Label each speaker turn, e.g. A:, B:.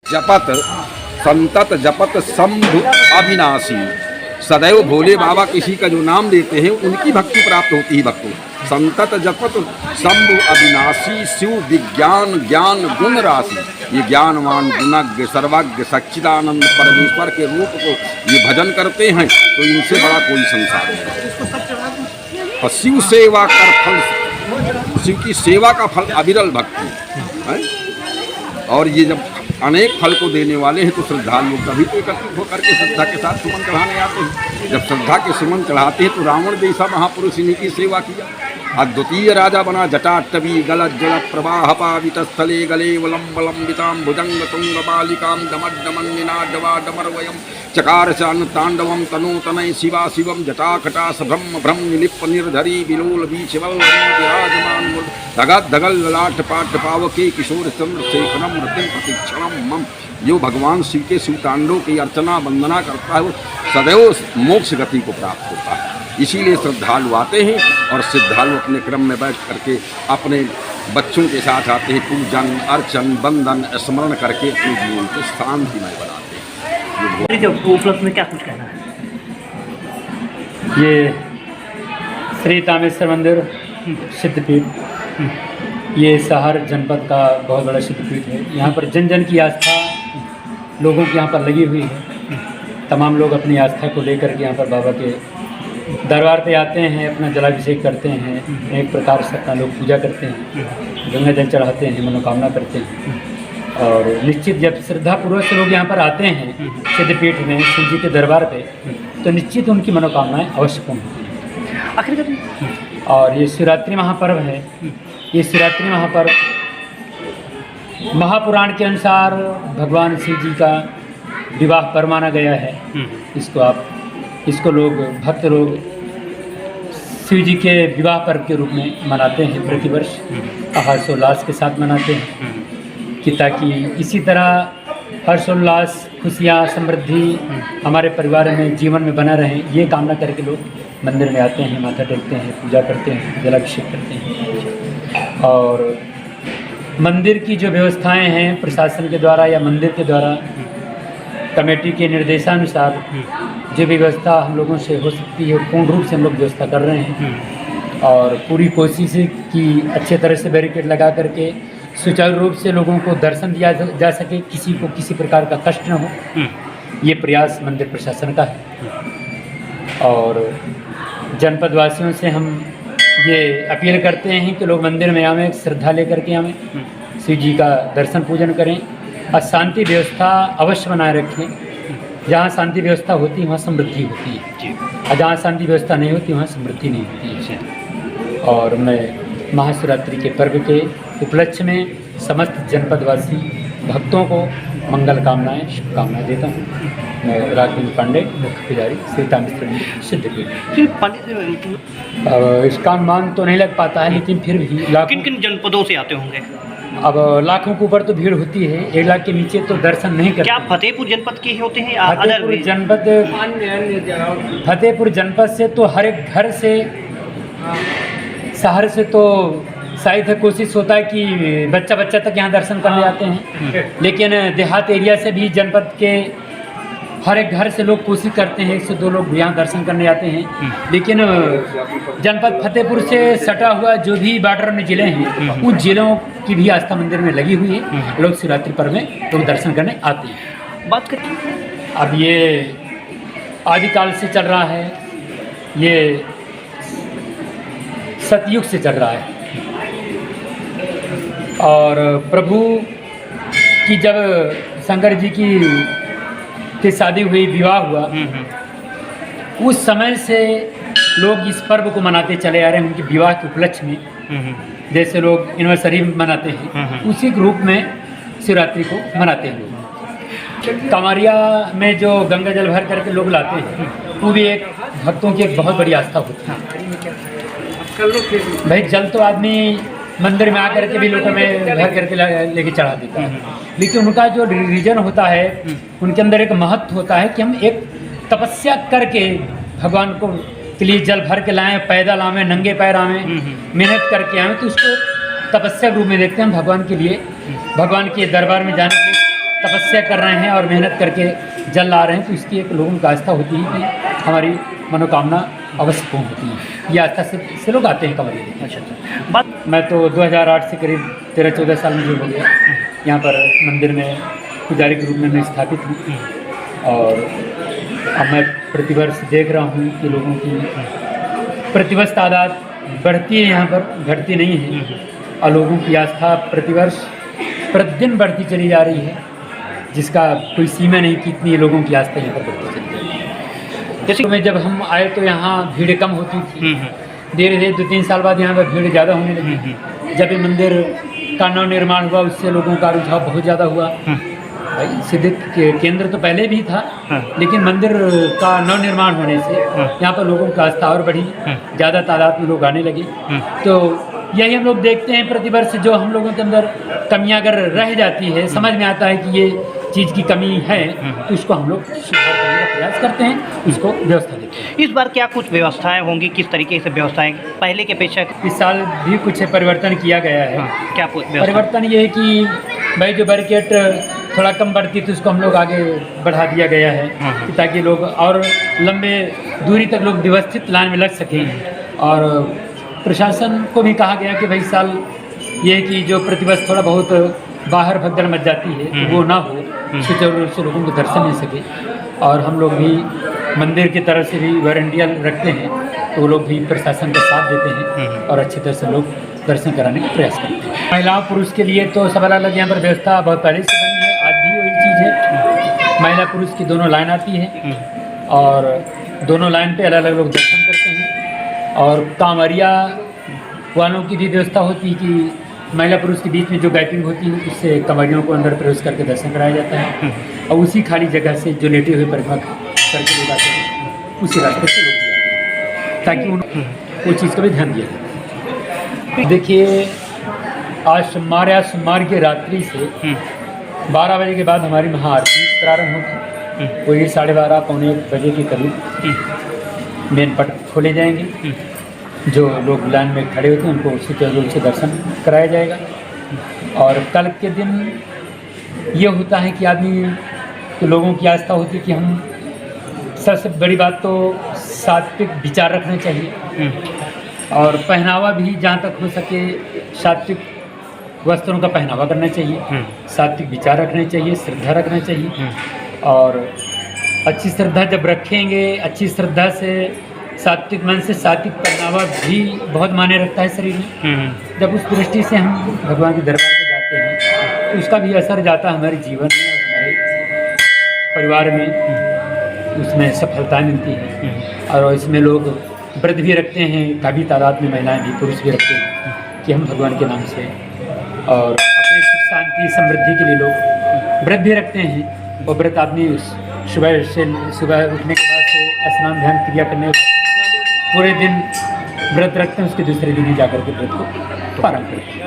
A: जपत संतत जपत शंभु अविनाशी। सदैव भोले बाबा किसी का जो नाम लेते हैं उनकी भक्ति प्राप्त होती है भक्तों। संतत जपत शंभु अविनाशी शिव विज्ञान ज्ञान गुण राशि। ये ज्ञानवान गुणज्ञ सर्वज्ञ सच्चिदानंद परमेश्वर के रूप को ये भजन करते हैं तो इनसे बड़ा कोई संसार नहीं। और शिव सेवा कर फल, शिव की सेवा का फल अविरल भक्ति है। और ये जब अनेक फल को देने वाले हैं तो श्रद्धालु लोग तभी तो एकत्रित होकर के श्रद्धा के साथ सुमन चढ़ाने आते हैं। जब श्रद्धा के सुमन चढ़ाते हैं तो रावण जैसा महापुरुष इन्हीं की सेवा किया। अद्वितीय राजा बना जटाटवी गलत जल प्रवाह पावित स्थले गले वलम्बलम्बितां भुजंग तुंग बालिकां डमड्डमन्निना डवा डमरवयं चकार चान तांडवं तनोतनय शिवा शिवम जटाकटा सभ्रम भ्रम निलिप निर्धरी बिलोल बीचवल विराजमान धगत धगल ललाट पाट पावके किशोर चंद्र शेखरम रतिम प्रतीक्षणम मम। जो भगवान शिव के शिव तांडव की अर्चना वंदना करता है वो सदैव मोक्ष गति को प्राप्त होता है। इसीलिए श्रद्धालु आते हैं और श्रद्धालु अपने क्रम में बैठ करके अपने बच्चों के साथ आते हैं, पूजन अर्चन वंदन स्मरण करके अपने जीवन को शांतिमय बनाते हैं।
B: उपलब्ध में क्या कुछ कहना है?
C: ये श्री तामेश्वर मंदिर सिद्धपीठ, ये सहार जनपद का बहुत बड़ा सिद्धपीठ है। यहाँ पर जन जन की आस्था लोगों की यहाँ पर लगी हुई है। तमाम लोग अपनी आस्था को लेकर के यहाँ पर बाबा के दरबार पे आते हैं, अपना जलाभिषेक करते हैं, एक प्रकार से अपना लोग पूजा करते हैं, गंगा जल चढ़ाते हैं, मनोकामना करते हैं। और निश्चित जब श्रद्धापूर्वक से लोग यहाँ पर आते हैं सिद्धपीठ में शिव जी के दरबार पे तो निश्चित उनकी मनोकामनाएं अवश्य पूर्ण होती हैं।
B: आखिर
C: और ये शिवरात्रि महापर्व है। ये शिवरात्रि महापर्व महापुराण के अनुसार भगवान शिव जी का विवाह पर्व माना गया है। इसको लोग भक्त लोग शिव जी के विवाह पर्व के रूप में मनाते हैं, प्रतिवर्ष हर्षोल्लास के साथ मनाते हैं कि ताकि इसी तरह हर्षोल्लास खुशियाँ समृद्धि हमारे परिवार में जीवन में बना रहे, ये कामना करके लोग मंदिर में आते हैं, माथा टेकते हैं, पूजा करते हैं, जलाभिषेक करते हैं। और मंदिर की जो व्यवस्थाएं हैं प्रशासन के द्वारा या मंदिर के द्वारा कमेटी के निर्देशानुसार जो भी व्यवस्था हम लोगों से हो सकती है पूर्ण रूप से हम लोग व्यवस्था कर रहे हैं। और पूरी कोशिश है कि अच्छे तरह से बैरिकेड लगा करके सुचारू रूप से लोगों को दर्शन दिया जा सके, किसी को किसी प्रकार का कष्ट न हो। ये प्रयास मंदिर प्रशासन का है। और जनपद वासियों से हम ये अपील करते हैं कि लोग मंदिर में आवें, श्रद्धा लेकर के आवें, शिव जी का दर्शन पूजन करें और शांति व्यवस्था अवश्य बनाए रखें। जहाँ शांति व्यवस्था होती है वहाँ समृद्धि होती है और जहाँ शांति व्यवस्था नहीं होती वहाँ समृद्धि नहीं होती है। और मैं महाशिवरात्रि के पर्व के उपलक्ष्य में समस्त जनपदवासी भक्तों को मंगल कामनाएं शुभकामनाएं देता हूँ। मैं राघवेंद्र पांडे, मुख्य पुजारी श्री तामेश्वर मंदिर सिद्धपीठ। इसका अनुमान तो नहीं लग पाता है लेकिन फिर भी
B: किन किन जनपदों से आते होंगे?
C: अब लाखों के ऊपर तो भीड़ होती है, 1 लाख के नीचे तो दर्शन नहीं करते।
B: क्या फतेहपुर जनपद के होते हैं?
C: फतेहपुर जनपद से तो हर एक घर से शहर से तो शायद कोशिश होता है कि बच्चा तक यहाँ दर्शन करने आते हैं, लेकिन देहात एरिया से भी जनपद के हर एक घर से लोग कोशिश करते हैं 102 लोग यहाँ दर्शन करने आते हैं। लेकिन जनपद फतेहपुर से सटा हुआ जो भी बॉर्डर में ज़िले हैं उन ज़िलों की भी आस्था मंदिर में लगी हुई है। लोग शिवरात्रि पर्व में लोग दर्शन करने आते हैं।
B: बात करें
C: अब ये आदिकाल से चल रहा है, ये सतयुग से चल रहा है। और प्रभु की जब शंकर जी की शादी हुई, विवाह हुआ, उस समय से लोग इस पर्व को मनाते चले आ रहे हैं। उनके विवाह के उपलक्ष्य में जैसे लोग एनिवर्सरी मनाते हैं उसी रूप में शिवरात्रि को मनाते हैं लोग। कमरिया में जो गंगा जल भर करके लोग लाते हैं वो भी एक भक्तों की एक बहुत बड़ी आस्था होती है। भाई जल तो आदमी मंदिर में आकर के भी लोगों में भर करके लेके चढ़ा देता है, लेकिन उनका जो रीजन होता है उनके अंदर एक महत्व होता है कि हम एक तपस्या करके भगवान को के लिए जल भर के लाएं, पैदल आवें, नंगे पैर आवें, मेहनत करके आवें, तो उसको तपस्या रूप में देखते हैं। भगवान के लिए, भगवान के दरबार में जाने के लिए तपस्या कर रहे हैं और मेहनत करके जल ला रहे हैं, तो इसकी एक लोगों की आस्था होती है कि हमारी मनोकामना अवश्य पूर्ण होती है। ये आस्था से लोग आते हैं कंवरिया देखने।
B: अच्छा बात
C: मैं तो 2008 से करीब 13-14 साल मुझे हो गया यहाँ पर मंदिर में पुजारी के रूप में मैं स्थापित हूँ, और अब मैं प्रतिवर्ष देख रहा हूँ कि लोगों की प्रतिवर्ष तादाद बढ़ती है, यहाँ पर घटती नहीं है, और लोगों की आस्था प्रतिवर्ष प्रतिदिन बढ़ती चली जा रही है, जिसका कोई सीमा नहीं कि इतनी लोगों की आस्था यहाँ पर बढ़ती चली जा रही है। जैसे में जब हम आए तो यहाँ भीड़ कम होती थी, धीरे धीरे 2-3 साल बाद यहाँ पर भीड़ ज़्यादा होने लगी। जब ये मंदिर का नवनिर्माण हुआ उससे लोगों का रुझाव बहुत ज़्यादा हुआ। भाई सिद्ध केंद्र तो पहले भी था, लेकिन मंदिर का नवनिर्माण होने से यहाँ पर लोगों की आस्था और बढ़ी, ज़्यादा तादाद में लोग आने लगे। तो यही हम लोग देखते हैं प्रतिवर्ष जो हम लोगों के अंदर कमियां अगर रह जाती है, समझ में आता है कि ये चीज़ की कमी है, तो उसको हम लोग सुधार करने का प्रयास करते हैं, उसको व्यवस्था देते हैं।
B: इस बार क्या कुछ व्यवस्थाएं होंगी, किस तरीके से व्यवस्थाएं पहले के अपेक्षा?
C: इस साल भी कुछ परिवर्तन किया गया है।
B: क्या व्यवस्था?
C: परिवर्तन ये है कि भाई जो बैरिकेड थोड़ा कम बढ़ती थी उसको हम लोग आगे बढ़ा दिया गया है, कि ताकि लोग और लंबे दूरी तक लोग व्यवस्थित लाइन में लग सकें। और प्रशासन को भी कहा गया कि भाई इस साल ये है कि जो प्रतिवर्ष थोड़ा बहुत बाहर भगदड़ मच जाती है तो वो ना हो, सुचारू रूप से लोगों को दर्शन मिल सके। और हम लोग भी मंदिर की तरफ से भी वारंटियर रखते हैं, तो वो लोग भी प्रशासन का साथ देते हैं और अच्छी तरह से लोग दर्शन कराने का प्रयास करते हैं। महिलाओं पुरुष के लिए तो सब अलग अलग यहाँ पर व्यवस्था बहुत पहले से बनी है, आज भी वही चीज़ है। महिला पुरुष की दोनों लाइन आती है और दोनों लाइन पे अलग अलग लोग दर्शन करते हैं। और कांवरिया वालों की भी व्यवस्था होती है कि महिला पुरुष के बीच में जो गैपिंग होती है उससे कंवरियों को अंदर प्रवेश करके दर्शन कराया जाता है, और उसी खाली जगह से जो लेटे हुए परिक्रमा करके लोग आते हैं उसी रास्ते से लोग जाते हैं, ताकि उन चीज़ का भी ध्यान दिया जाए। देखिए आज सोमवार की रात्रि से 12 बजे के बाद हमारी महाआरती प्रारंभ होगी। वही 12:30-1 बजे के करीब मेन पट खोले जाएंगे। जो लोग लाइन में खड़े होते हैं उनको सुचारू रूप से दर्शन कराया जाएगा। और कल के दिन ये होता है कि आदमी के लोगों की आस्था होती है कि हम सबसे बड़ी बात तो सात्विक विचार रखना चाहिए, और पहनावा भी जहाँ तक हो सके सात्विक वस्त्रों का पहनावा करना चाहिए, सात्विक विचार रखने चाहिए, श्रद्धा रखना चाहिए। और अच्छी श्रद्धा जब रखेंगे, अच्छी श्रद्धा से सात्विक मन से सात्विक पहनावा भी बहुत मायने रखता है शरीर में। जब उस दृष्टि से हम भगवान के दरबार पर जाते हैं तो उसका भी असर जाता है हमारे जीवन में और हमारे परिवार में, उसमें सफलता मिलती है। और इसमें लोग व्रत भी रखते हैं, काफ़ी तादाद में महिलाएं भी पुरुष भी रखते हैं कि हम भगवान के नाम से और अपने सुख शांति समृद्धि के लिए लोग व्रत भी रखते हैं। और व्रत आदमी सुबह उठने के बाद से स्नान ध्यान क्रिया करने पूरे दिन व्रत रखते हैं, उसके दूसरे दिन ही जाकर के व्रत को पारण करते हैं।